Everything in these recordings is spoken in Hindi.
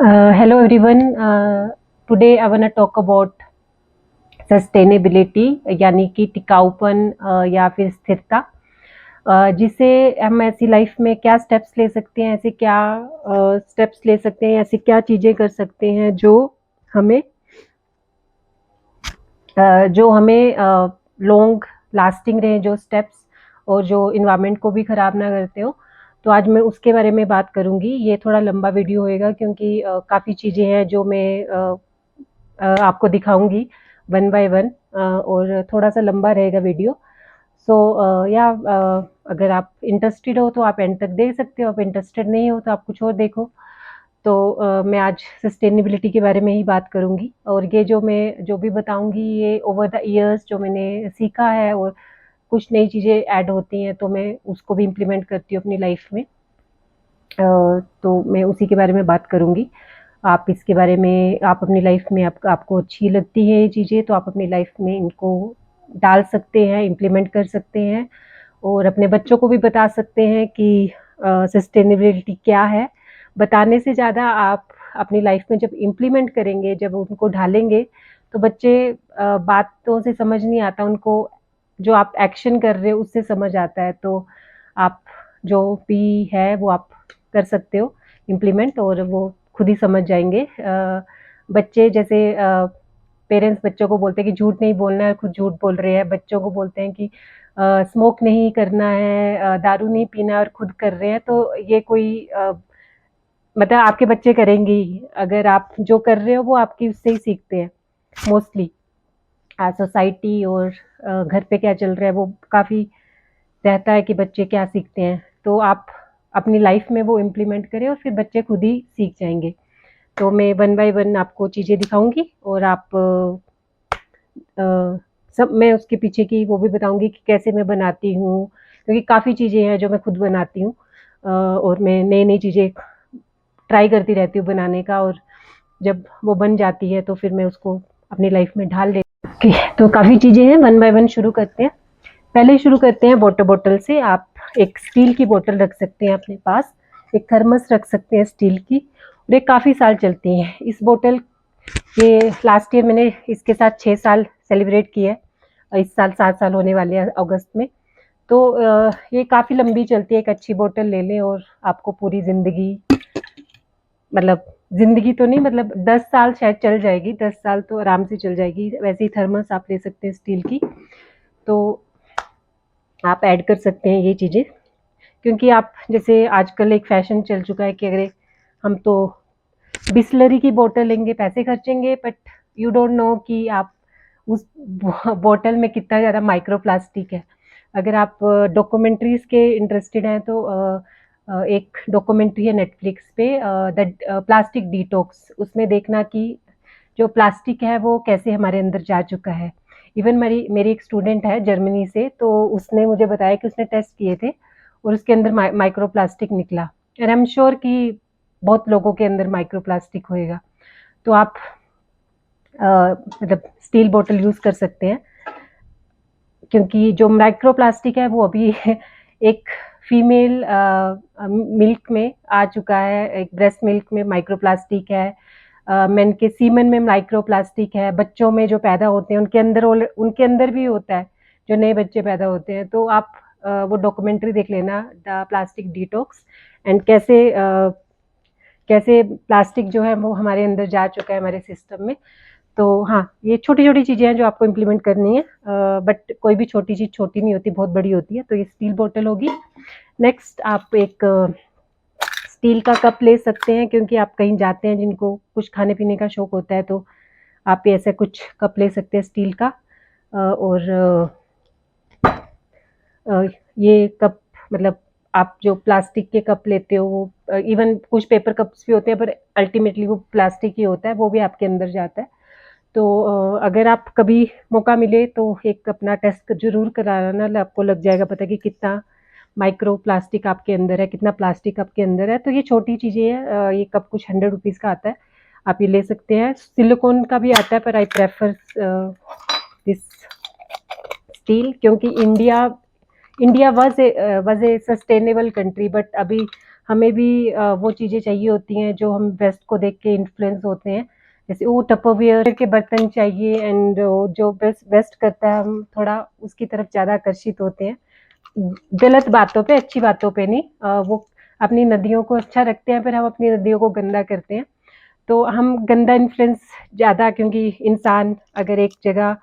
Hello everyone. Today I want to talk about sustainability यानी कि टिकाऊपन या फिर स्थिरता, जिसे हम ऐसी लाइफ में क्या स्टेप्स ले सकते हैं, ऐसे क्या स्टेप्स ले सकते हैं, ऐसी क्या चीज़ें कर सकते हैं हमें जो हमें लॉन्ग लास्टिंग रहे, जो स्टेप्स और जो इन्वायरमेंट को भी ख़राब ना करते हो। तो आज मैं उसके बारे में बात करूँगी। ये थोड़ा लंबा वीडियो होएगा क्योंकि काफ़ी चीज़ें हैं जो मैं आपको दिखाऊँगी वन बाय वन, और थोड़ा-सा लंबा रहेगा वीडियो। सो अगर आप इंटरेस्टेड हो तो आप एंड तक देख सकते हो, आप इंटरेस्टेड नहीं हो तो आप कुछ और देखो। तो मैं आज सस्टेनेबिलिटी के बारे में ही बात करूँगी, और ये जो मैं जो भी बताऊँगी ये ओवर द ईयर्स जो मैंने सीखा है, और कुछ नई चीज़ें ऐड होती हैं तो मैं उसको भी इम्प्लीमेंट करती हूँ अपनी लाइफ में। तो मैं उसी के बारे में बात करूँगी। आप इसके बारे में आप अपनी लाइफ में आपको अच्छी लगती है ये चीज़ें तो आप अपनी लाइफ में इनको डाल सकते हैं, इम्प्लीमेंट कर सकते हैं, और अपने बच्चों को भी बता सकते हैं कि सस्टेनेबिलिटी क्या है। बताने से ज़्यादा आप अपनी लाइफ में जब इम्प्लीमेंट करेंगे, जब उनको ढालेंगे, तो बच्चे बातों से समझ नहीं आता उनको, जो आप एक्शन कर रहे हो उससे समझ आता है। तो आप जो भी है वो आप कर सकते हो इम्प्लीमेंट, और वो खुद ही समझ जाएँगे। बच्चे जैसे पेरेंट्स बच्चों को बोलते हैं कि झूठ नहीं बोलना है, खुद झूठ बोल रहे हैं। बच्चों को बोलते हैं कि स्मोक नहीं करना है, दारू नहीं पीना है, और खुद कर रहे हैं। तो ये कोई मतलब आपके बच्चे करेंगे ही। अगर आप जो कर रहे हो वो आपकी उससे ही सीखते हैं मोस्टली। सोसाइटी और घर पे क्या चल रहा है वो काफ़ी रहता है कि बच्चे क्या सीखते हैं। तो आप अपनी लाइफ में वो इम्प्लीमेंट करें और फिर बच्चे खुद ही सीख जाएँगे। तो मैं वन बाय वन आपको चीज़ें दिखाऊँगी, और आप सब मैं उसके पीछे की वो भी बताऊँगी कि कैसे मैं बनाती हूँ, क्योंकि काफ़ी चीज़ें हैं जो मैं खुद बनाती हूँ, और मैं नई-नई चीज़ें ट्राई करती रहती हूँ बनाने का, और जब वो बन जाती है तो फिर मैं उसको अपनी लाइफ में ढाल लेती हूँ। ओके, तो काफ़ी चीज़ें हैं, वन बाय वन शुरू करते हैं। पहले शुरू करते हैं वाटर बॉटल से। आप एक स्टील की बोतल रख सकते हैं अपने पास, एक थर्मस रख सकते हैं स्टील की, और ये काफ़ी साल चलती हैं। इस बोतल ये लास्ट ईयर मैंने इसके साथ 6 साल सेलिब्रेट किए हैं, इस साल 7 साल होने वाले हैं अगस्त में। तो ये काफ़ी लंबी चलती है, एक अच्छी बोतल ले लें और आपको पूरी ज़िंदगी, मतलब ज़िंदगी तो नहीं, मतलब 10 साल शायद चल जाएगी, 10 साल तो आराम से चल जाएगी। वैसे ही थर्मस आप ले सकते हैं स्टील की, तो आप ऐड कर सकते हैं ये चीज़ें। क्योंकि आप जैसे आजकल एक फ़ैशन चल चुका है कि अगर हम तो बिसलरी की बोतल लेंगे, पैसे खर्चेंगे, बट यू डोंट नो कि आप उस बोतल में कितना ज़्यादा माइक्रो प्लास्टिक है। अगर आप डॉक्यूमेंट्रीज़ के इंटरेस्टेड हैं तो एक डॉक्यूमेंट्री है नेटफ्लिक्स पे, द प्लास्टिक डिटॉक्स। उसमें देखना कि जो प्लास्टिक है वो कैसे हमारे अंदर जा चुका है। इवन मेरी मेरी एक स्टूडेंट है जर्मनी से, तो उसने मुझे बताया कि उसने टेस्ट किए थे और उसके अंदर माइक्रो प्लास्टिक निकला, एंड आई एम श्योर कि बहुत लोगों के अंदर माइक्रो प्लास्टिक होएगा। तो आप मतलब स्टील बोतल यूज़ कर सकते हैं, क्योंकि जो माइक्रो प्लास्टिक है वो अभी एक फीमेल मिल्क में आ चुका है, एक ब्रेस्ट मिल्क में माइक्रो प्लास्टिक है, मेन के सीमन में माइक्रो प्लास्टिक है, बच्चों में जो पैदा होते हैं उनके अंदर भी होता है, जो नए बच्चे पैदा होते हैं। तो आप वो डॉक्यूमेंट्री देख लेना, द प्लास्टिक डिटॉक्स, एंड कैसे प्लास्टिक जो है वो हमारे अंदर जा चुका है हमारे सिस्टम में। तो हाँ, ये छोटी-छोटी चीज़ें हैं जो आपको इम्प्लीमेंट करनी है, बट कोई भी छोटी चीज़ छोटी नहीं होती, बहुत बड़ी होती है। तो ये स्टील बॉटल होगी। नेक्स्ट आप एक स्टील का कप ले सकते हैं, क्योंकि आप कहीं जाते हैं जिनको कुछ खाने-पीने का शौक होता है, तो आप ऐसे कुछ कप ले सकते हैं स्टील का। और ये कप, मतलब आप जो प्लास्टिक के कप लेते हो वो, इवन कुछ पेपर कप्स भी होते हैं, पर अल्टीमेटली वो प्लास्टिक ही होता है, वो भी आपके अंदर जाता है। तो अगर आप कभी मौका मिले तो एक अपना टेस्ट ज़रूर कराना, आपको लग जाएगा पता कि कितना माइक्रो प्लास्टिक आपके अंदर है, कितना प्लास्टिक आपके अंदर है। तो ये छोटी चीज़ें हैं, ये कप कुछ 100 रुपीज़ का आता है, आप ये ले सकते हैं। सिलिकॉन का भी आता है, पर आई प्रेफर दिस स्टील, क्योंकि India was A sustainable country, but अभी हमें भी वो चीज़ें चाहिए होती हैं जो हम वेस्ट को देख के इन्फ्लुएंस होते हैं। जैसे वो टपरवेयर के बर्तन चाहिए, एंड जो वेस्ट वेस्ट करता है हम थोड़ा उसकी तरफ ज़्यादा आकर्षित होते हैं। गलत बातों पे, अच्छी बातों पे नहीं। वो अपनी नदियों को अच्छा रखते हैं, फिर हम अपनी नदियों को गंदा करते हैं। तो हम गंदा इन्फ्लुएंस ज़्यादा, क्योंकि इंसान अगर एक जगह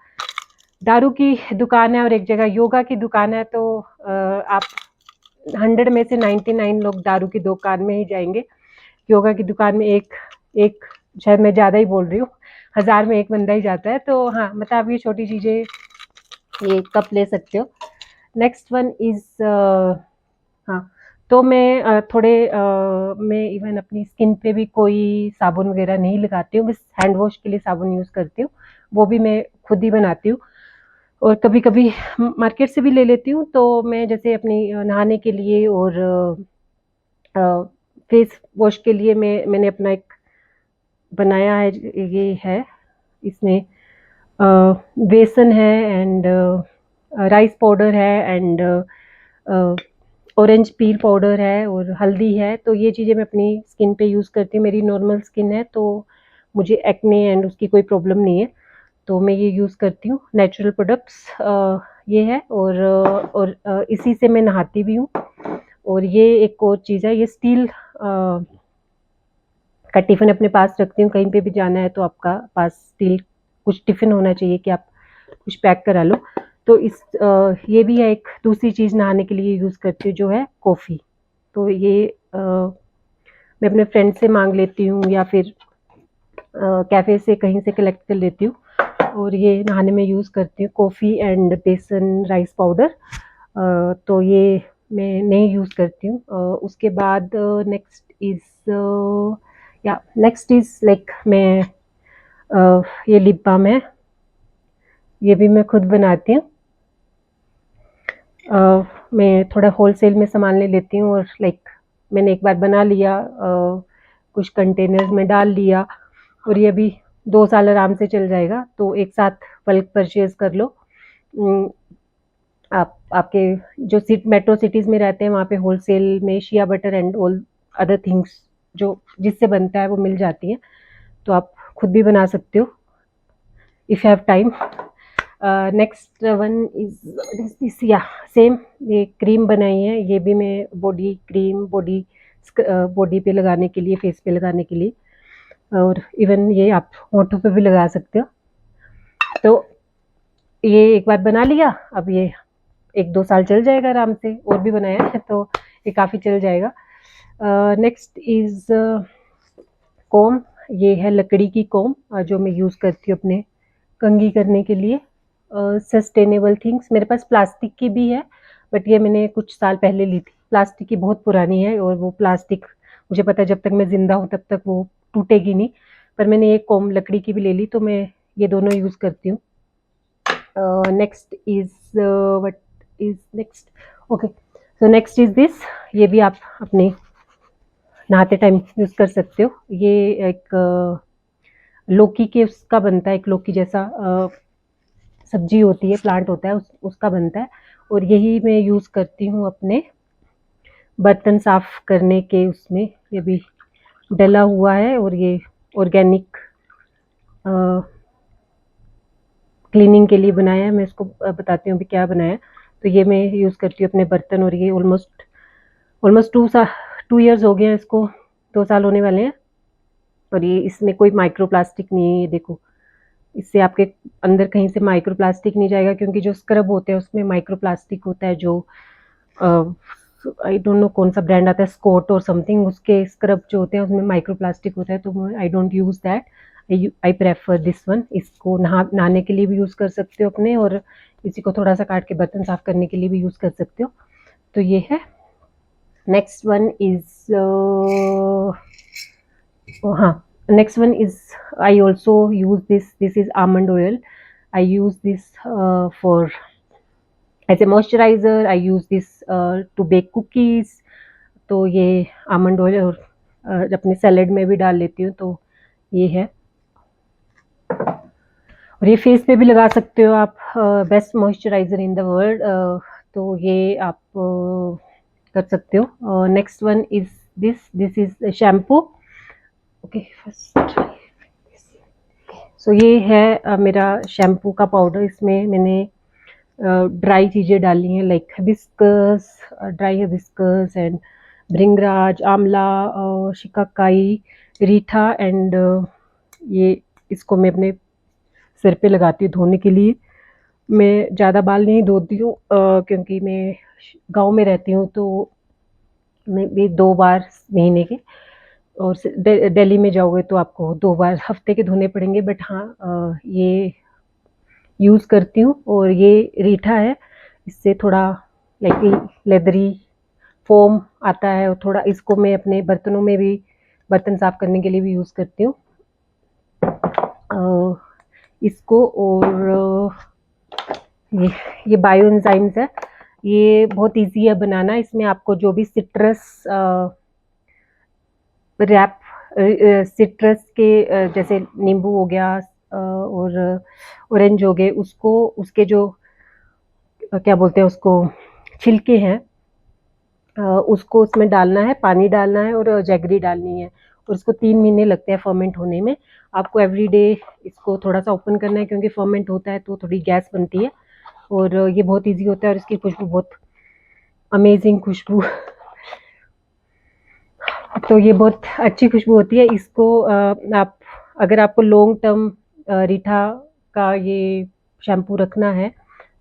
दारू की दुकान है और एक जगह योगा की दुकान है, तो आप 100 में से 99 लोग दारू की दुकान में ही जाएंगे। योगा की दुकान में एक एक शायद मैं ज़्यादा ही बोल रही हूँ, 1000 में एक बंदा ही जाता है। तो हाँ, मतलब आप ये छोटी चीज़ें ये कप ले सकते हो। नेक्स्ट वन इज़ हाँ, तो मैं मैं इवन अपनी स्किन पे भी कोई साबुन वगैरह नहीं लगाती हूँ, बस हैंड वॉश के लिए साबुन यूज़ करती हूँ। वो भी मैं खुद ही बनाती हूँ, और कभी-कभी मार्केट से भी ले लेती हूँ। तो मैं जैसे अपनी नहाने के लिए और फेस वॉश के लिए मैंने अपना एक बनाया है, ये है, इसमें अ, बेसन है, एंड राइस पाउडर है, एंड ऑरेंज पील पाउडर है, और हल्दी है। तो ये चीज़ें मैं अपनी स्किन पे यूज़ करती हूँ। मेरी नॉर्मल स्किन है, तो मुझे एक्ने एंड उसकी कोई प्रॉब्लम नहीं है, तो मैं ये यूज़ करती हूँ। नेचुरल प्रोडक्ट्स ये है, और इसी से मैं नहाती भी हूँ। और ये एक और चीज़ है, ये स्टील का टिफ़िन अपने पास रखती हूँ। कहीं पे भी जाना है तो आपका पास स्टील कुछ टिफ़िन होना चाहिए कि आप कुछ पैक करा लो। तो ये भी है एक दूसरी चीज़ नहाने के लिए यूज़ करती हूँ, जो है कॉफ़ी। तो ये मैं अपने फ्रेंड से माँग लेती हूँ, या फिर कैफ़े से कहीं से कलेक्ट कर लेती हूँ, और ये नहाने में यूज़ करती हूँ। कॉफ़ी एंड बेसन राइस पाउडर, तो ये मैं नहीं यूज़ करती हूँ। उसके बाद नेक्स्ट इज़ लाइक मैं ये लिप बाम है, ये भी मैं खुद बनाती हूँ। मैं थोड़ा होलसेल में सामान ले लेती हूँ, और लाइक मैंने एक बार बना लिया, कुछ कंटेनर्स में डाल लिया, और ये अभी 2 साल आराम से चल जाएगा। तो एक साथ बल्क परचेज़ कर लो। आप आपके जो मेट्रो सिटीज़ में रहते हैं, वहाँ पे होलसेल में shea butter and all other things जो जिससे बनता है वो मिल जाती हैं। तो आप खुद भी बना सकते हो if you have time. Next one is this, या सेम, ये क्रीम बनाई है, ये भी मैं बॉडी क्रीम, बॉडी पे लगाने के लिए, फेस पे लगाने के लिए, और इवन ये आप होठों पे भी लगा सकते हो। तो ये एक बार बना लिया, अब ये 1-2 साल चल जाएगा आराम से, और भी बनाया है तो ये काफ़ी चल जाएगा। नेक्स्ट इज़ कोम, ये है लकड़ी की कोम, जो मैं यूज़ करती हूँ अपने कंघी करने के लिए। सस्टेनेबल थिंग्स, मेरे पास प्लास्टिक की भी है, बट ये मैंने कुछ साल पहले ली थी। प्लास्टिक की बहुत पुरानी है, और वो प्लास्टिक मुझे पता है जब तक मैं ज़िंदा हूँ तब तक वो टूटेगी नहीं। पर मैंने एक कोम लकड़ी की भी ले ली, तो मैं ये दोनों यूज़ करती हूँ। Next is what is next, okay, so next is this, ये भी आप अपने नहाते टाइम यूज़ कर सकते हो। ये एक लौकी के उसका बनता है, एक लौकी जैसा सब्जी होती है, प्लांट होता है, उसका बनता है, और यही मैं यूज़ करती हूँ अपने बर्तन साफ करने के उसमें। ये भी डला हुआ है, और ये ऑर्गेनिक क्लीनिंग के लिए बनाया है। मैं इसको बताती हूँ अभी क्या बनाया है। तो ये मैं यूज़ करती हूँ अपने बर्तन, और ये ऑलमोस्ट ऑलमोस्ट 2 ईयर्स हो गए हैं इसको, 2 साल होने वाले हैं। और ये इसमें कोई माइक्रो प्लास्टिक नहीं है, ये देखो, इससे आपके अंदर कहीं से माइक्रो प्लास्टिक नहीं जाएगा, क्योंकि जो स्क्रब होते हैं उसमें माइक्रो प्लास्टिक होता है, जो आई डोंट नो कौन सा ब्रांड आता है, स्कॉट और समथिंग, उसके स्क्रब जो होते हैं उसमें माइक्रो प्लास्टिक होता है। तो I don't use that, I prefer this one. इसको नहाने के लिए भी यूज़ कर सकते हो अपने, और इसी को थोड़ा सा काट के बर्तन साफ करने के लिए भी यूज़ कर सकते हो। तो ये है। नेक्स्ट वन इज़ हाँ, next one is, I also use this is almond oil. I use this for as a moisturizer. I use this to bake cookies. तो ये आमंड ऑयल, और अपने सैलेड में भी डाल लेती हूँ। तो ये है, और ये फेस पे भी लगा सकते हो आप, best moisturiser in the world. तो ये आप कर सकते हो। Next one is this is shampoo. Okay, first so ये है मेरा शैम्पू का पाउडर। इसमें मैंने ड्राई चीज़ें डाली हैं, like hibiscus, dry hibiscus and bhringraj, amla, shikakai, Reetha and ये इसको मैं अपने सिर पे लगाती हूँ धोने के लिए। मैं ज़्यादा बाल नहीं धोती हूँ क्योंकि मैं गांव में रहती हूँ, तो मैं भी 2 बार महीने के, और दिल्ली में जाओगे तो आपको 2 बार हफ्ते के धोने पड़ेंगे। बट हाँ, ये यूज़ करती हूँ। और ये रीठा है, इससे थोड़ा लाइक लेदरी फोम आता है, और थोड़ा इसको मैं अपने बर्तनों में भी, बर्तन साफ करने के लिए भी यूज़ करती हूँ इसको। और ये बायो एंजाइम्स है, ये बहुत इजी है बनाना। इसमें आपको जो भी सिट्रस रैप, सिट्रस के जैसे नींबू हो गया और ऑरेंज हो गए, उसको, उसके जो क्या बोलते हैं उसको, छिलके हैं, उसको उसमें डालना है, पानी डालना है और जैगरी डालनी है। और इसको 3 महीने लगते हैं फर्मेंट होने में। आपको एवरी डे इसको थोड़ा सा ओपन करना है, क्योंकि फर्मेंट होता है तो थोड़ी गैस बनती है। और ये बहुत इजी होता है, और इसकी खुशबू बहुत अमेजिंग खुशबू तो ये बहुत अच्छी खुशबू होती है। इसको आप, अगर आपको लॉन्ग टर्म रीठा का ये शैम्पू रखना है,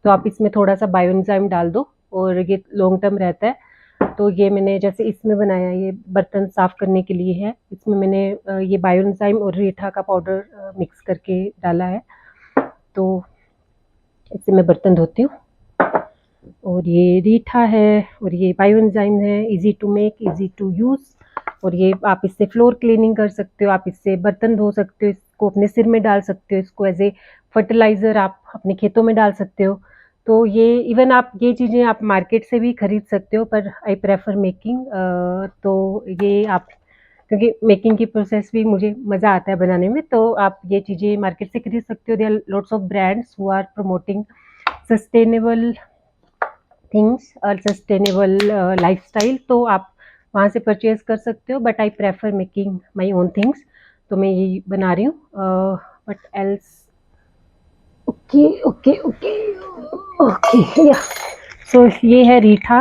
तो आप इसमें थोड़ा सा बायो एंजाइम डाल दो, और ये लॉन्ग टर्म रहता है। तो ये मैंने जैसे इसमें बनाया, ये बर्तन साफ करने के लिए है, इसमें मैंने ये बायो एंजाइम और रीठा का पाउडर मिक्स करके डाला है, तो इससे मैं बर्तन धोती हूँ। और ये रीठा है और ये बायो एंजाइम है, easy to make, easy to use. और ये आप इससे फ्लोर क्लीनिंग कर सकते हो, आप इससे बर्तन धो सकते हो, इसको अपने सिर में डाल सकते हो, इसको एज ए फर्टिलाइज़र आप अपने खेतों में डाल सकते हो। तो ये इवन आप ये चीज़ें आप मार्केट से भी खरीद सकते हो, पर आई प्रेफर मेकिंग। तो ये आप, क्योंकि मेकिंग की प्रोसेस भी मुझे मज़ा आता है बनाने में, तो आप ये चीज़ें मार्केट से खरीद सकते हो। There are lots of brands who are promoting sustainable things और सस्टेनेबल लाइफस्टाइल, तो आप वहाँ से परचेज कर सकते हो। But I prefer making my own things, तो मैं यही बना रही हूँ। But else, okay okay okay okay, yeah so ये है रीठा।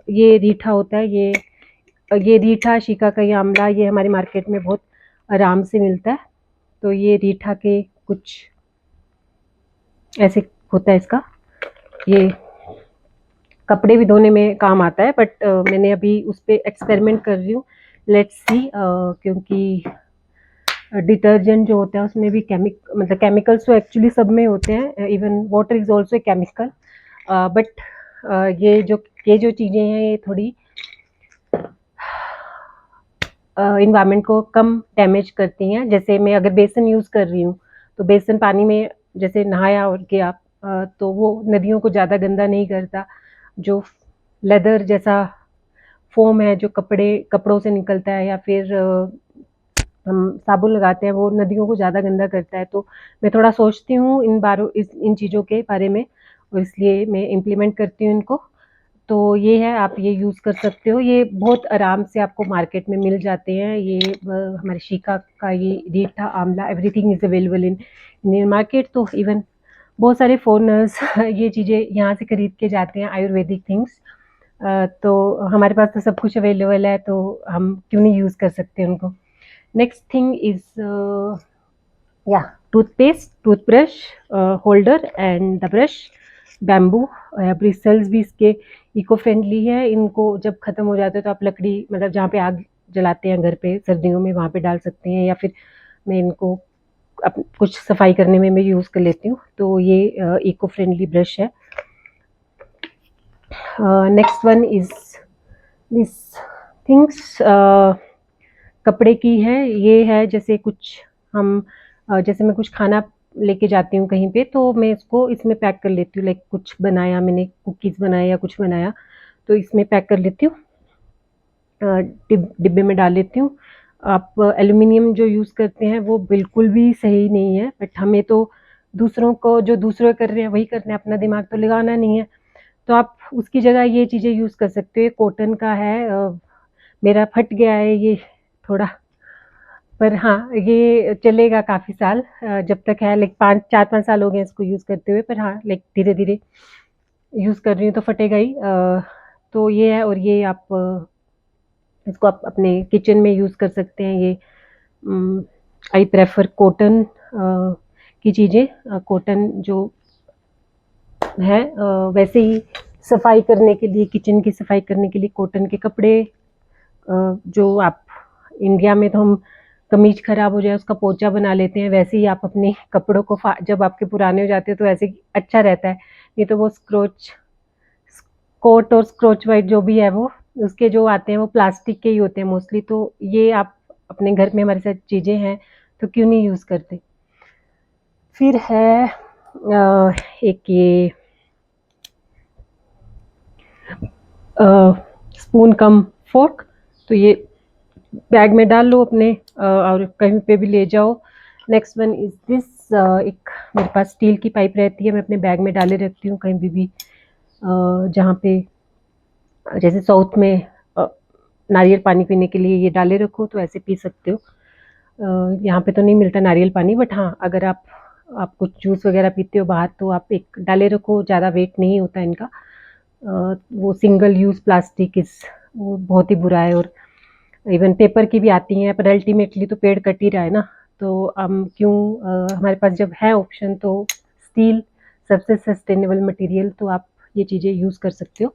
ये रीठा होता है, ये रीठा, शिकाकाई, आंवला, ये हमारी मार्केट में बहुत आराम से मिलता है। तो ये रीठा के कुछ ऐसे होता है इसका, ये कपड़े भी धोने में काम आता है। बट मैंने अभी उस पर एक्सपेरिमेंट कर रही हूँ, लेट्स सी, क्योंकि डिटर्जेंट जो होता है उसमें भी मतलब केमिकल्स तो एक्चुअली सब में होते हैं, even water is also a chemical. But ये जो चीज़ें हैं, ये थोड़ी इन्वायरमेंट को कम डैमेज करती हैं। जैसे मैं अगर बेसन यूज़ कर रही हूँ, तो बेसन पानी में जैसे नहाया और गया, तो वो नदियों को ज़्यादा गंदा नहीं करता। जो लेदर जैसा फोम है, जो कपड़ों से निकलता है, या फिर हम साबुन लगाते हैं, वो नदियों को ज़्यादा गंदा करता है। तो मैं थोड़ा सोचती हूँ इन चीज़ों के बारे में, और इसलिए मैं इम्प्लीमेंट करती हूँ इनको। तो ये है, आप ये यूज़ कर सकते हो, ये बहुत आराम से आपको मार्केट में मिल जाते हैं। ये हमारे शिका का ये रीठा, आंवला, everything is available in Indian market. तो इवन बहुत सारे फॉरेनर्स ये चीज़ें यहाँ से खरीद के जाते हैं, आयुर्वेदिक थिंग्स। तो हमारे पास तो सब कुछ अवेलेबल है, तो हम क्यों नहीं यूज़ कर सकते उनको। नेक्स्ट थिंग इज़ या toothpaste, toothbrush holder and the brush, bamboo bristles भी इसके इको फ्रेंडली है। इनको जब ख़त्म हो जाते हैं तो आप लकड़ी, मतलब जहाँ पे आग जलाते हैं घर पे सर्दियों में, वहाँ पे डाल सकते हैं, या फिर मैं इनको कुछ सफाई करने में मैं यूज़ कर लेती हूँ। तो ये इको फ्रेंडली ब्रश है। Next one is this things, कपड़े की है। ये है जैसे कुछ हम जैसे मैं कुछ खाना लेके जाती हूँ कहीं पे, तो मैं इसको इसमें पैक कर लेती हूँ, लाइक कुछ बनाया मैंने, कुकीज़ बनाया या कुछ बनाया, तो इसमें पैक कर लेती हूँ, डिब्बे में डाल लेती हूँ। आप एल्यूमिनियम जो यूज़ करते हैं वो बिल्कुल भी सही नहीं है, बट हमें तो दूसरों को, जो दूसरे कर रहे हैं वही करना है, अपना दिमाग तो लगाना नहीं है। तो आप उसकी जगह ये चीज़ें यूज़ कर सकते हो। कॉटन का है, मेरा फट गया है ये थोड़ा, पर हाँ, ये चलेगा काफ़ी साल, जब तक है, लाइक 5 4-5 साल हो गए हैं इसको यूज़ करते हुए, पर हाँ, लाइक धीरे-धीरे यूज़ कर रही हूँ तो फटेगा ही। तो ये है, और ये आप इसको आप अपने किचन में यूज़ कर सकते हैं। ये आई प्रेफर कॉटन की चीज़ें, कॉटन जो है, वैसे ही सफाई करने के लिए, किचन की सफाई करने के लिए कॉटन के कपड़े, जो आप इंडिया में तो हम कमीज खराब हो जाए उसका पोंचा बना लेते हैं, वैसे ही आप अपने कपड़ों को जब आपके पुराने हो जाते हैं तो ऐसे ही अच्छा रहता है। नहीं तो वो कोट और स्क्रोच वाइट जो भी है, वो उसके जो आते हैं वो प्लास्टिक के ही होते हैं मोस्टली। तो ये आप अपने घर में हमारे साथ चीज़ें हैं तो क्यों नहीं यूज़ करते। फिर है एक ये स्पून कम फोर्क, तो ये बैग में डाल लो अपने, और कहीं पे भी ले जाओ। नेक्स्ट वन इज दिस, एक मेरे पास स्टील की पाइप रहती है, मैं अपने बैग में डाले रखती हूँ कहीं भी जहाँ पे, जैसे साउथ में नारियल पानी पीने के लिए ये डाले रखो तो ऐसे पी सकते हो। यहाँ पे तो नहीं मिलता नारियल पानी, बट हाँ, अगर आप कुछ जूस वगैरह पीते हो बाहर तो आप एक डाले रखो, ज़्यादा वेट नहीं होता इनका। वो सिंगल यूज़ प्लास्टिक इस वो बहुत ही बुरा है, और इवन पेपर की भी आती हैं, पर अल्टीमेटली तो पेड़ कट ही रहा है ना। तो हम क्यों, हमारे पास जब है ऑप्शन तो स्टील सबसे सस्टेनेबल मटेरियल, तो आप ये चीज़ें यूज़ कर सकते हो।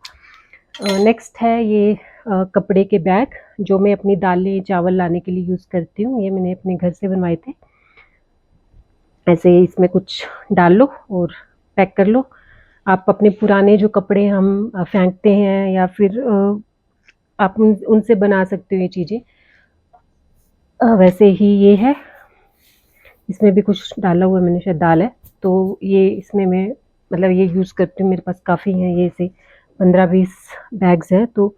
नेक्स्ट है ये कपड़े के बैग, जो मैं अपनी दालें चावल लाने के लिए यूज़ करती हूँ। ये मैंने अपने घर से बनवाए थे। ऐसे ही इसमें कुछ डाल लो और पैक कर लो। आप अपने पुराने जो कपड़े हम फेंकते हैं, या फिर आप उनसे बना सकते हो ये चीज़ें। वैसे ही ये है, इसमें भी कुछ डाला हुआ है मैंने, शायद दाल है। तो ये इसमें मैं मतलब ये यूज़ करती हूँ, मेरे पास काफ़ी हैं ये, से 15-20 बैग्स हैं। तो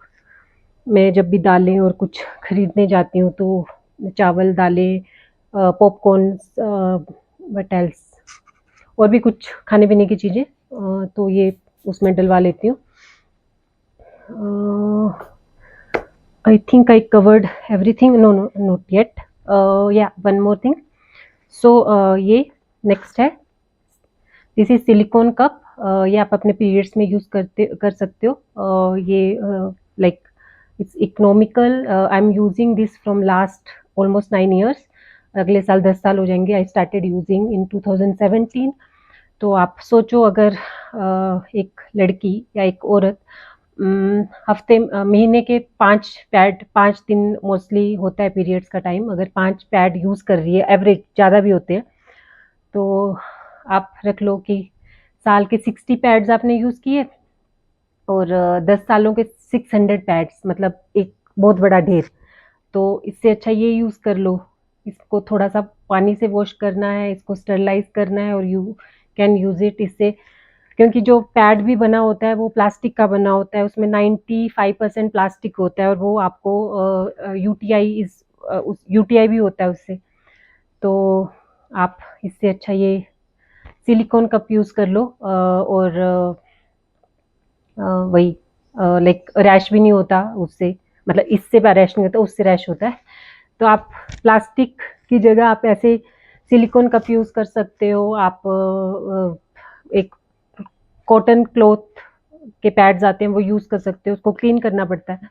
मैं जब भी दालें और कुछ खरीदने जाती हूँ तो चावल, दालें, पॉपकॉर्न्स, व्हाट एल्स, और भी कुछ खाने-पीने की चीज़ें, तो ये उसमें डलवा लेती हूँ। I think I covered everything, no no not yet, yeah one more thing. So ये नेक्स्ट है, दिस इज सिलिकॉन कप। ये आप अपने पीरियड्स में यूज़ कर सकते हो। ये like it's economical, I am using this from last almost 9 years। अगले साल 10 साल हो जाएंगे। I started using in 2017। तो आप सोचो, अगर एक लड़की या एक औरत हफ्ते महीने के 5 पैड, 5 दिन मोस्टली होता है पीरियड्स का टाइम, अगर 5 पैड यूज़ कर रही है, एवरेज ज़्यादा भी होते हैं, तो आप रख लो कि साल के 60 पैड्स आपने यूज़ किए, और 10 सालों के 600 पैड्स, मतलब एक बहुत बड़ा ढेर। तो इससे अच्छा ये यूज़ कर लो। इसको थोड़ा सा पानी से वॉश करना है, इसको स्टरलाइज करना है, और यू कैन यूज़ इट। इससे, क्योंकि जो पैड भी बना होता है वो प्लास्टिक का बना होता है, उसमें 95% प्लास्टिक होता है, और वो आपको यूटीआई भी होता है उससे। तो आप इससे अच्छा ये सिलिकॉन कप यूज़ कर लो, और वही लाइक रैश भी नहीं होता उससे, मतलब इससे रैश नहीं होता, उससे रैश होता है। तो आप प्लास्टिक की जगह आप ऐसे सिलिकॉन कप यूज़ कर सकते हो। आप एक कॉटन क्लॉथ के पैड्स आते हैं वो यूज़ कर सकते हो, उसको क्लीन करना पड़ता है,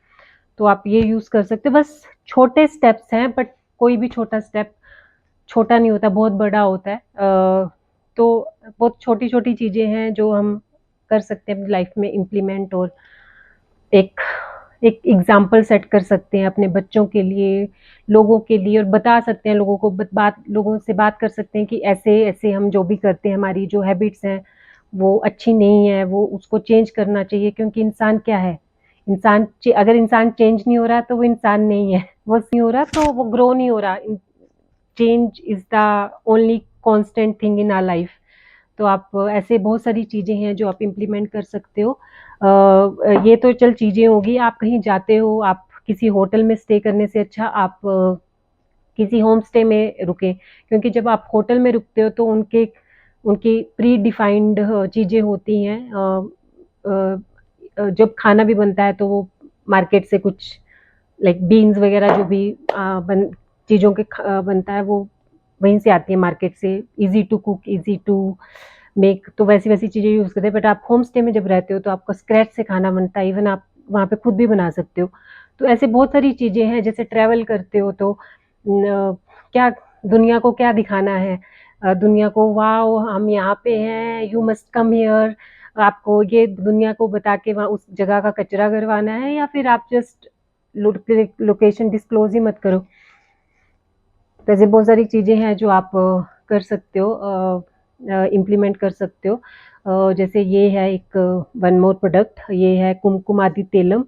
तो आप ये यूज़ कर सकते हो। बस छोटे स्टेप्स हैं, बट कोई भी छोटा स्टेप छोटा नहीं होता, बहुत बड़ा होता है। तो बहुत छोटी-छोटी चीज़ें हैं जो हम कर सकते हैं अपनी लाइफ में इम्प्लीमेंट, और एक एक एग्ज़ाम्पल सेट कर सकते हैं अपने बच्चों के लिए, लोगों के लिए, और बता सकते हैं लोगों को, लोगों से बात कर सकते हैं कि ऐसे-ऐसे हम जो भी करते हैं, हमारी जो हैबिट्स हैं, वो अच्छी नहीं है, वो उसको चेंज करना चाहिए। क्योंकि इंसान क्या है? अगर इंसान चेंज नहीं हो रहा तो वो इंसान नहीं है, वो नहीं हो रहा तो वो ग्रो नहीं हो रहा। Change is the only constant thing in our life. तो आप ऐसे बहुत सारी चीज़ें हैं जो आप इम्प्लीमेंट कर सकते हो। ये तो चल चीज़ें होगी, आप कहीं जाते हो, आप किसी होटल में स्टे करने से अच्छा आप किसी होम स्टे में रुकें। क्योंकि जब आप होटल में रुकते हो तो उनकी प्री डिफाइंड चीज़ें होती हैं। जब खाना भी बनता है तो वो मार्केट से कुछ लाइक बीन्स वगैरह जो भी चीज़ों के बनता है वो वहीं से आती है मार्केट से, easy to cook, easy to make, तो वैसी-वैसी चीज़ें यूज़ करते हैं। बट आप होम स्टे में जब रहते हो तो आपका स्क्रैच से खाना बनता है, इवन आप वहाँ पे खुद भी बना सकते हो। तो ऐसे बहुत सारी चीज़ें हैं, जैसे ट्रैवल करते हो तो क्या दुनिया को क्या दिखाना है? दुनिया को वाओ! हम यहाँ पे हैं, यू मस्ट कम हियर, आपको ये दुनिया को बता के वहाँ उस जगह का कचरा करवाना है, या फिर आप जस्ट लोकेशन डिस्क्लोज़ ही मत करो। तो ऐसे बहुत सारी चीज़ें हैं जो आप कर सकते हो, इम्प्लीमेंट कर सकते हो। जैसे ये है एक वन मोर प्रोडक्ट, ये है कुमकुमादि तेलम।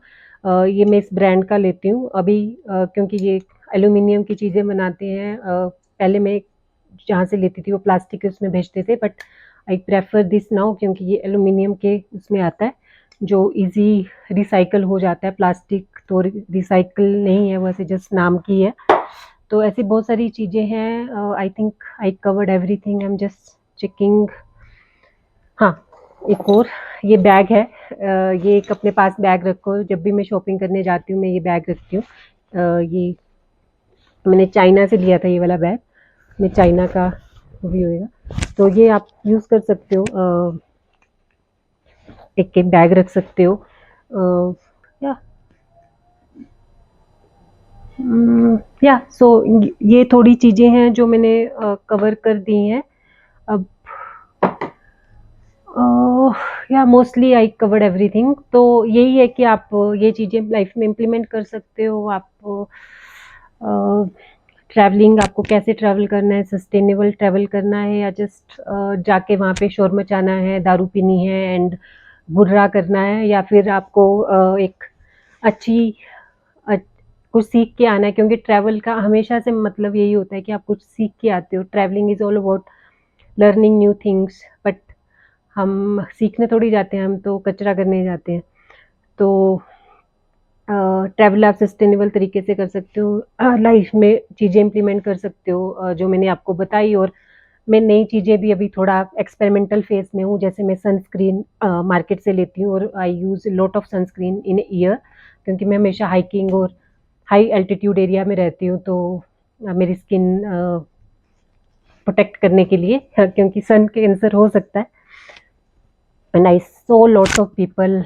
ये मैं इस ब्रांड का लेती हूँ अभी, क्योंकि ये एल्यूमीनियम की चीज़ें बनाते हैं। पहले मैं जहाँ से लेती थी वो प्लास्टिक के उसमें भेजते थे, but I prefer this now क्योंकि ये एल्यूमीनियम के उसमें आता है, जो इजी रिसाइकल हो जाता है। प्लास्टिक तो रिसाइकल नहीं है, वैसे जस्ट नाम की है। तो ऐसी बहुत सारी चीज़ें हैं। आई think I covered everything, I am just checking. हाँ, एक और ये बैग है। ये एक अपने पास बैग रखो, जब भी मैं शॉपिंग करने जाती हूँ मैं ये बैग रखती हूँ। ये मैंने चाइना से लिया था ये वाला बैग, मैं चाइना का वो भी होएगा, तो ये आप यूज़ कर सकते हो। एक एक बैग रख सकते हो। या या सो ये थोड़ी चीज़ें हैं जो मैंने कवर कर दी हैं। अब या मोस्टली आई कवर्ड एवरीथिंग। तो यही है कि आप ये चीज़ें लाइफ में इम्प्लीमेंट कर सकते हो। आप ट्रैवलिंग, आपको कैसे ट्रैवल करना है, सस्टेनेबल ट्रैवल करना है या जस्ट जाके वहाँ पे शोर मचाना है, दारू पीनी है एंड बुर्रा करना है, या फिर आपको एक अच्छी अ, कुछ सीख के आना है, क्योंकि ट्रैवल का हमेशा से मतलब यही होता है कि आप कुछ सीख के आते हो। Travelling is all about learning new things, but हम सीखने थोड़ी जाते हैं, हम तो कचरा करने जाते हैं। तो ट्रैवल आप सस्टेनेबल तरीके से कर सकते हो, लाइफ में चीज़ें इम्प्लीमेंट कर सकते हो, जो मैंने आपको बताई। और मैं नई चीज़ें भी अभी थोड़ा एक्सपेरिमेंटल फेज़ में हूँ, जैसे मैं सनस्क्रीन मार्केट से लेती हूँ और I use lot of sunscreen in year, क्योंकि मैं हमेशा हाइकिंग और हाई एल्टीट्यूड एरिया में रहती हूँ, तो मेरी स्किन प्रोटेक्ट करने के लिए, क्योंकि सन कैंसर हो सकता है। And I so lots of people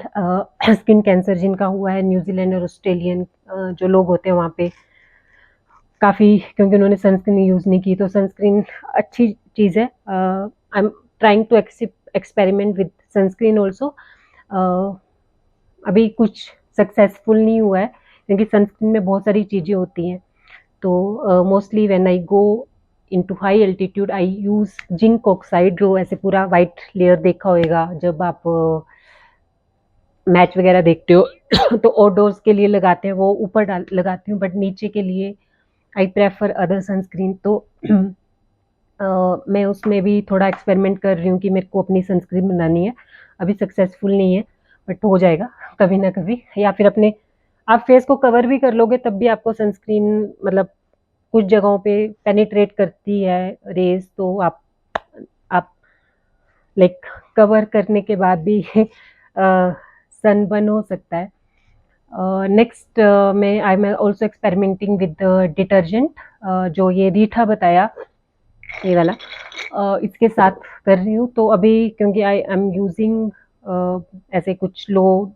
skin cancer जिनका हुआ है, न्यूजीलैंड और ऑस्ट्रेलियन जो लोग होते हैं वहाँ पे काफ़ी, क्योंकि उन्होंने सनस्क्रीन यूज़ नहीं की। तो सनस्क्रीन अच्छी चीज़ है। I am trying to experiment with sunscreen also. अभी कुछ सक्सेसफुल नहीं हुआ है, क्योंकि सनस्क्रीन में बहुत सारी चीज़ें होती हैं। तो mostly when I go into high altitude I use zinc oxide, जो ऐसे पूरा वाइट लेयर देखा होगा जब आप मैच वगैरह देखते हो तो आउटडोर्स के लिए लगाते हैं, वो ऊपर डाल लगाती हूँ, बट नीचे के लिए आई प्रेफर अदर सनस्क्रीन। तो मैं उसमें भी थोड़ा एक्सपेरिमेंट कर रही हूँ कि मेरे को अपनी सनस्क्रीन बनानी है। अभी सक्सेसफुल नहीं है, बट हो जाएगा कभी ना कभी। या फिर अपने आप फेस को कवर भी कर लोगे तब भी आपको सनस्क्रीन, मतलब कुछ जगहों पे पेनिट्रेट करती है रेज, तो आप लाइक कवर करने के बाद भी सनबर्न हो सकता है। नेक्स्ट मैं I am also experimenting with detergent, जो ये रीठा बताया ये वाला, इसके साथ कर रही हूँ। तो अभी क्योंकि आई एम यूजिंग ऐसे कुछ लो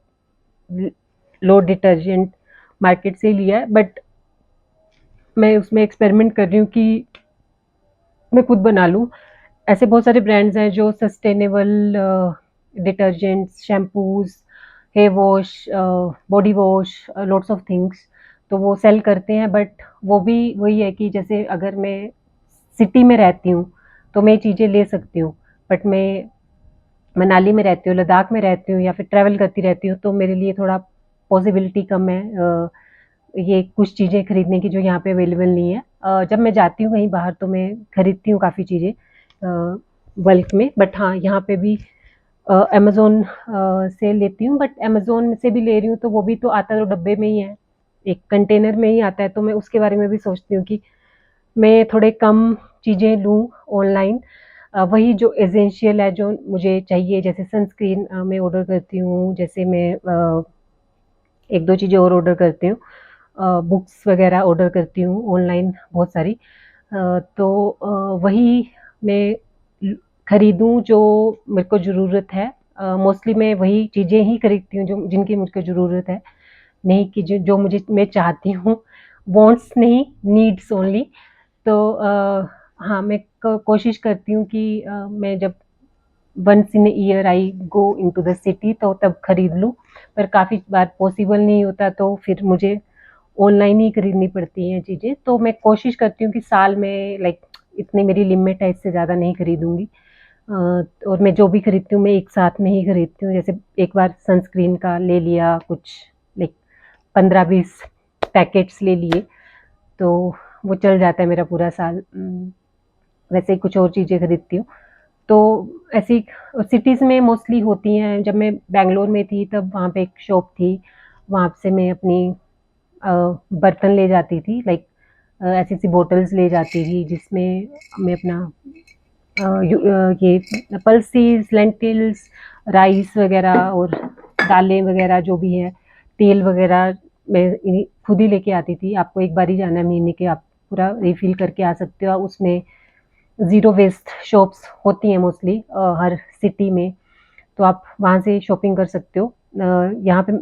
डिटर्जेंट मार्केट से ही लिया है, बट मैं उसमें एक्सपेरिमेंट कर रही हूँ कि मैं खुद बना लूँ। ऐसे बहुत सारे ब्रांड्स हैं जो sustainable detergents, shampoos, hair wash, body wash, lots of things, तो वो सेल करते हैं। बट वो भी वही है कि जैसे अगर मैं सिटी में रहती हूँ तो मैं ये चीज़ें ले सकती हूँ, बट मैं मनाली में रहती हूँ, लद्दाख में रहती हूँ या फिर ट्रैवल करती रहती हूँ, तो मेरे लिए थोड़ा पॉसिबिलिटी कम है ये कुछ चीज़ें खरीदने की जो यहाँ पे अवेलेबल नहीं है। जब मैं जाती हूँ कहीं बाहर तो मैं खरीदती हूँ काफ़ी चीज़ें बल्क में, बट हाँ यहाँ पे भी अमेज़न से लेती हूँ। बट अमेज़न से भी ले रही हूँ तो वो भी तो आता तो डब्बे में ही है, एक कंटेनर में ही आता है, तो मैं उसके बारे में भी सोचती हूँ कि मैं थोड़े कम चीज़ें लूँ ऑनलाइन। वही जो एसेंशियल है जो मुझे चाहिए, जैसे सनस्क्रीन मैं ऑर्डर करती हूँ, जैसे मैं एक दो चीज़ें और ऑर्डर करती हूँ। बुक्स वगैरह ऑर्डर करती हूँ ऑनलाइन बहुत सारी। तो वही मैं खरीदूँ जो मेरे को ज़रूरत है। मोस्टली मैं वही चीज़ें ही खरीदती हूँ जो जिनकी मुझको ज़रूरत है, नहीं कि जो जो मुझे मैं चाहती हूँ, वांट्स नहीं, नीड्स ओनली। तो हाँ, मैं कोशिश करती हूँ कि मैं जब once in year I go into the city तो तब खरीद लूँ, पर काफ़ी बार पॉसिबल नहीं होता, तो फिर मुझे ऑनलाइन ही खरीदनी पड़ती हैं चीज़ें। तो मैं कोशिश करती हूँ कि साल में लाइक इतनी मेरी लिमिट है, इससे ज़्यादा नहीं खरीदूंगी। और मैं जो भी खरीदती हूँ मैं एक साथ में ही खरीदती हूँ। जैसे एक बार सनस्क्रीन का ले लिया कुछ, लाइक 15-20 पैकेट्स ले लिए, तो वो चल जाता है मेरा पूरा साल। वैसे ही कुछ और चीज़ें खरीदती हूँ। तो ऐसी सिटीज़ में मोस्टली होती हैं। जब मैं बैंगलोर में थी तब वहाँ पे एक शॉप थी, वहाँ से मैं अपनी बर्तन ले जाती थी, लाइक ऐसी-ऐसी बॉटल्स ले जाती थी जिसमें मैं अपना ये पल्सेस, लेंटिल्स, राइस वगैरह और दालें वगैरह जो भी है, तेल वगैरह मैं खुद ही लेके आती थी। आपको एक बार ही जाना है महीने के, आप पूरा रिफिल करके आ सकते हो। उसमें ज़ीरो वेस्ट शॉप्स होती हैं मोस्टली हर सिटी में, तो आप वहाँ से शॉपिंग कर सकते हो। यहाँ पे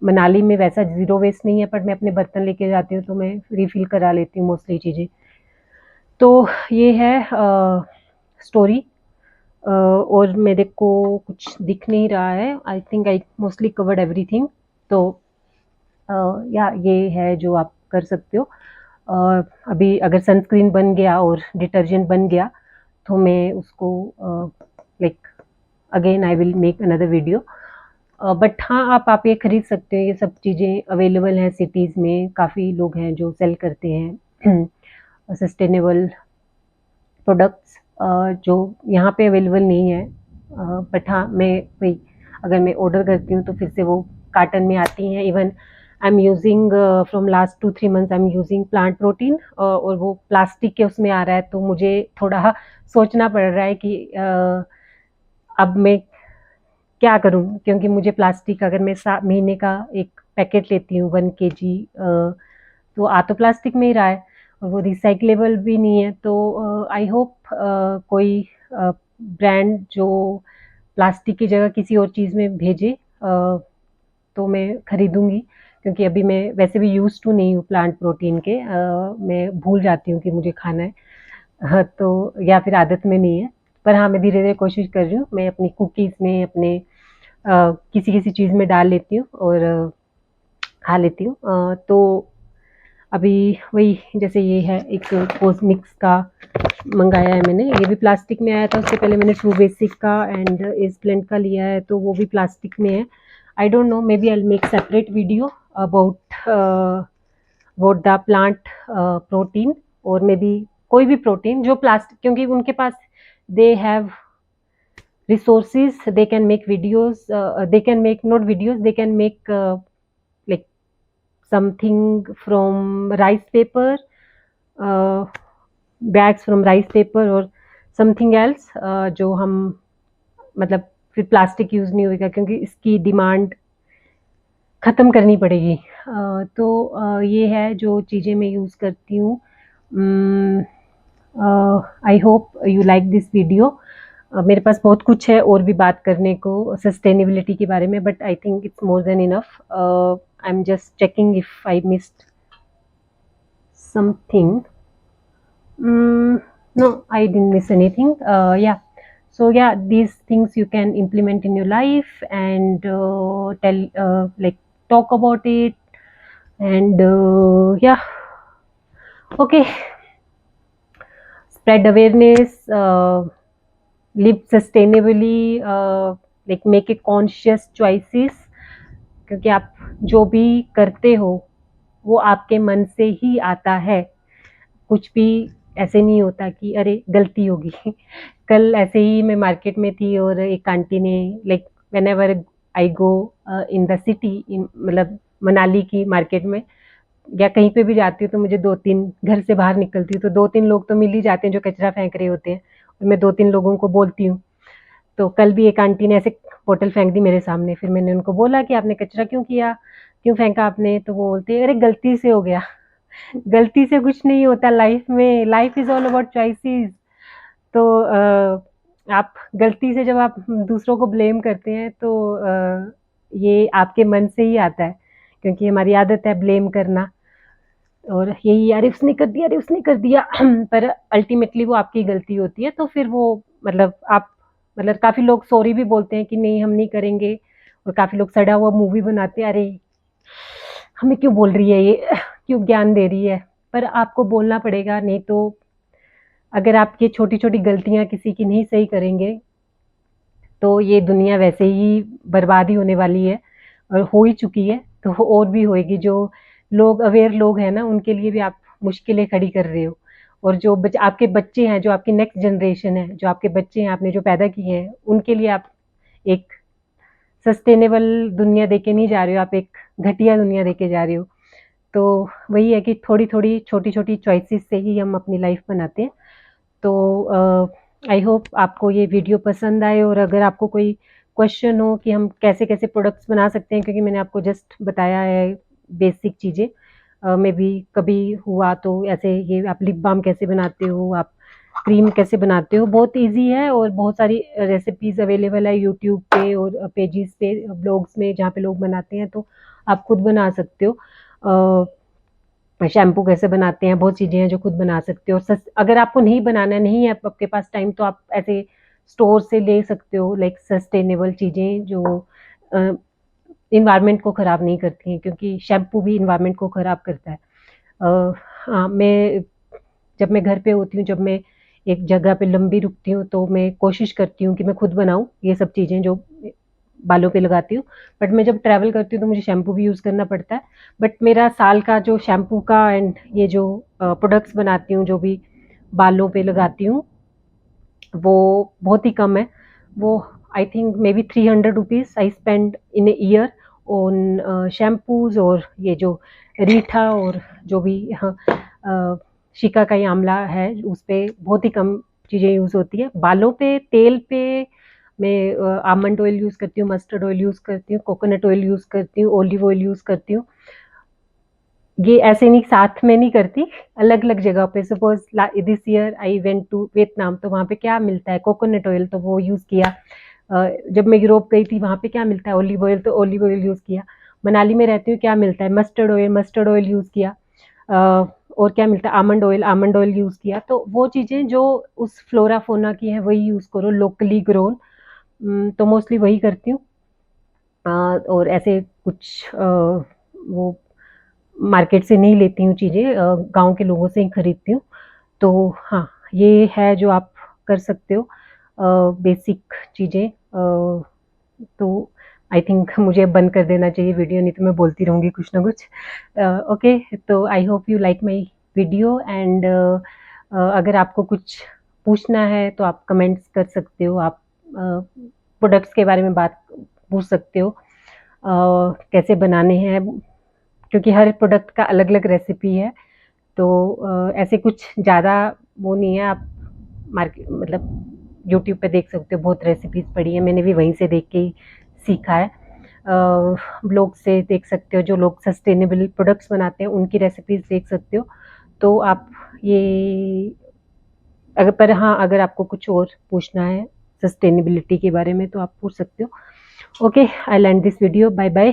मनाली में वैसा ज़ीरो वेस्ट नहीं है, पर मैं अपने बर्तन लेके जाती हूँ तो मैं रिफिल करा लेती हूँ मोस्टली चीज़ें। तो ये है स्टोरी। और मेरे को कुछ दिख नहीं रहा है। आई think I mostly covered everything. तो या ये है जो आप कर सकते हो। अभी अगर सनस्क्रीन बन गया और डिटर्जेंट बन गया तो मैं उसको like again I will make another video. But हाँ, आप ये खरीद सकते हो, ये सब चीज़ें अवेलेबल हैं सिटीज़ में। काफ़ी लोग हैं जो सेल करते हैं सस्टेनेबल प्रोडक्ट्स, जो यहाँ पे अवेलेबल नहीं है। बट हाँ, मैं वही अगर मैं ऑर्डर करती हूँ तो फिर से वो कार्टन में आती हैं। Even I am using from last 2-3 months I am using plant protein, और वो प्लास्टिक के उसमें आ रहा है, तो मुझे थोड़ा सोचना पड़ रहा है कि अब मैं क्या करूँ, क्योंकि मुझे प्लास्टिक अगर मैं महीने का एक पैकेट लेती हूँ 1 kg, तो आ तो प्लास्टिक में ही रहा है और वो रिसाइक्लेबल भी नहीं है। तो आई होप कोई ब्रांड जो प्लास्टिक की जगह किसी और चीज़ में भेजे, तो मैं खरीदूंगी, क्योंकि अभी मैं वैसे भी यूज टू नहीं हूँ प्लांट प्रोटीन के। मैं भूल जाती हूँ कि मुझे खाना है। हाँ, तो या फिर आदत में नहीं है। पर हाँ, मैं धीरे धीरे कोशिश कर रही हूँ। मैं अपनी कुकीज़ में, अपने किसी किसी चीज़ में डाल लेती हूँ और खा लेती हूँ। तो अभी वही, जैसे ये है एक कॉस्मिक्स का मंगाया है मैंने, ये भी प्लास्टिक में आया था। उससे पहले मैंने ट्रू बेसिक का एंड एस्प्लेंड का लिया है, तो वो भी प्लास्टिक में है। I don't know, maybe I make separate video about the plant protein, और मे बी कोई भी प्रोटीन जो प्लास्टिक, क्योंकि उनके पास they have resources, they can make videos, they can make not videos, they can make like something from rice paper, uh, bags from rice paper और समथिंग एल्स, जो हम मतलब फिर प्लास्टिक यूज़ नहीं होगा, क्योंकि इसकी डिमांड ख़त्म करनी पड़ेगी। तो ये है जो चीज़ें मैं यूज़ करती हूँ। I hope you like this video. मेरे पास बहुत कुछ है और भी बात करने को सस्टेनेबिलिटी के बारे में, but I think it's more than enough. I am just checking if I missed something. No, I didn't miss anything. Yeah. So yeah, these things you can implement in your life and like talk about it, and yeah. Okay. Spread awareness. Live sustainably. Like make a conscious choices. क्योंकि आप जो भी करते हो वो आपके मन से ही आता है। कुछ भी ऐसे नहीं होता कि अरे गलती होगी। कल ऐसे ही मैं मार्केट में थी और एक आंटी ने, like whenever I go in the city, मतलब मनाली की मार्केट में या कहीं पे भी जाती हूँ, तो मुझे 2-3, घर से बाहर निकलती हूँ तो 2-3 लोग तो मिल ही जाते हैं जो कचरा फेंक रहे होते हैं, और मैं 2-3 लोगों को बोलती हूँ। तो कल भी एक आंटी ने ऐसे बोतल फेंक दी मेरे सामने, फिर मैंने उनको बोला कि आपने कचरा क्यों किया? क्यों फेंका आपने? तो वो बोलती है, अरे गलती से हो गया। गलती से कुछ नहीं होता लाइफ में, life is all about choices. तो आप गलती से जब आप दूसरों को ब्लेम करते हैं तो ये आपके मन से ही आता है, क्योंकि हमारी आदत है ब्लेम करना, और यही अरे उसने कर दिया, अरे उसने कर दिया। पर अल्टीमेटली वो आपकी गलती होती है, तो फिर वो मतलब आप मतलब काफी लोग सॉरी भी बोलते हैं कि नहीं हम नहीं करेंगे, और काफी लोग सड़ा हुआ मुंह भी बनाते हैं, अरे हमें क्यों बोल रही है ये, क्यों ज्ञान दे रही है। पर आपको बोलना पड़ेगा, नहीं तो अगर आप ये छोटी छोटी गलतियां किसी की नहीं सही करेंगे तो ये दुनिया वैसे ही बर्बाद ही होने वाली है, और हो ही चुकी है, तो वो और भी होएगी। जो लोग अवेयर लोग हैं ना, उनके लिए भी आप मुश्किलें खड़ी कर रहे हो, और जो आपके बच्चे हैं, जो आपकी नेक्स्ट जनरेशन है, जो आपके बच्चे हैं आपने जो पैदा किए हैं, उनके लिए आप एक सस्टेनेबल दुनिया देके नहीं जा रहे हो, आप एक घटिया दुनिया देके जा रहे हो। तो वही है कि थोड़ी थोड़ी छोटी छोटी चॉइसेस से ही हम अपनी लाइफ बनाते हैं। तो आई होप आपको ये वीडियो पसंद आए, और अगर आपको कोई क्वेश्चन हो कि हम कैसे कैसे प्रोडक्ट्स बना सकते हैं, क्योंकि मैंने आपको जस्ट बताया है बेसिक चीज़ें, मे बी कभी हुआ तो ऐसे, ये आप लिप बाम कैसे बनाते हो, आप क्रीम कैसे बनाते हो, बहुत इजी है, और बहुत सारी रेसिपीज अवेलेबल है यूट्यूब पे और पेजेस पे, ब्लॉग्स में, जहाँ पे लोग बनाते हैं, तो आप खुद बना सकते हो। शैम्पू कैसे बनाते हैं, बहुत चीज़ें हैं जो खुद बना सकते हो। अगर आपको नहीं बनाना, नहीं है आपके पास टाइम, तो आप ऐसे स्टोर से ले सकते हो, लाइक सस्टेनेबल चीज़ें जो इन्वायरमेंट को ख़राब नहीं करती हैं, क्योंकि शैम्पू भी इन्वायरमेंट को ख़राब करता है। हाँ, जब मैं घर पे होती हूँ, जब मैं एक जगह पे लंबी रुकती हूँ, तो मैं कोशिश करती हूँ कि मैं खुद बनाऊँ ये सब चीज़ें जो बालों पे लगाती हूँ। बट मैं जब ट्रैवल करती हूँ तो मुझे शैम्पू भी यूज़ करना पड़ता है। बट मेरा साल का जो शैम्पू का एंड ये जो प्रोडक्ट्स बनाती हूँ, जो भी बालों पे लगाती हूँ, वो बहुत ही कम है। वो I think may be 300 rupees I spend in a year on shampoos, और ये जो रीठा और जो भी, हाँ, शिकाकाई आंवला है, उस पे बहुत ही कम चीज़ें यूज़ होती है। बालों पे, तेल पे मैं आमंड ऑयल यूज़ करती हूँ, मस्टर्ड ऑयल यूज़ करती हूँ, कोकोनट ऑयल यूज़ करती हूँ, ऑलिव ऑयल यूज़ करती हूँ। ये ऐसे नहीं, साथ में नहीं करती, अलग अलग जगह पे। Suppose this year I went to Vietnam, तो वहाँ पे क्या मिलता है, कोकोनट ऑयल, तो वो यूज़ किया। जब मैं यूरोप गई थी, वहाँ पे क्या मिलता है, ऑलिव ऑयल, तो ऑलिव ऑयल यूज़ किया। मनाली में रहती हूँ, क्या मिलता है, मस्टर्ड ऑयल यूज़ किया। अ, और क्या मिलता है, आमंड ऑयल यूज़ किया। तो वो चीज़ें जो उस फ्लोरा फोना की है, वही यूज़ करो, लोकली ग्रोन। तो मोस्टली वही करती हूँ। और ऐसे कुछ वो मार्केट से नहीं लेती हूँ चीज़ें, गाँव के लोगों से ही खरीदती हूँ। तो हाँ, ये है जो आप कर सकते हो, बेसिक चीज़ें। तो आई थिंक मुझे अब बंद कर देना चाहिए वीडियो, नहीं तो मैं बोलती रहूँगी कुछ ना कुछ। ओके, तो I hope you like my video, and अगर आपको कुछ पूछना है तो आप कमेंट्स कर सकते हो, आप प्रोडक्ट्स के बारे में बात पूछ सकते हो, कैसे बनाने हैं, क्योंकि हर प्रोडक्ट का अलग-अलग रेसिपी है। तो ऐसे कुछ ज़्यादा वो नहीं है, आप मतलब यूट्यूब पे देख सकते हो, बहुत रेसिपीज़ पड़ी हैं, मैंने भी वहीं से देख के ही सीखा है। ब्लॉग से देख सकते हो, जो लोग सस्टेनेबल प्रोडक्ट्स बनाते हैं उनकी रेसिपीज़ देख सकते हो। तो आप ये, अगर पर हाँ, अगर आपको कुछ और पूछना है सस्टेनेबिलिटी के बारे में तो आप पूछ सकते हो। Okay, I end this video, bye bye.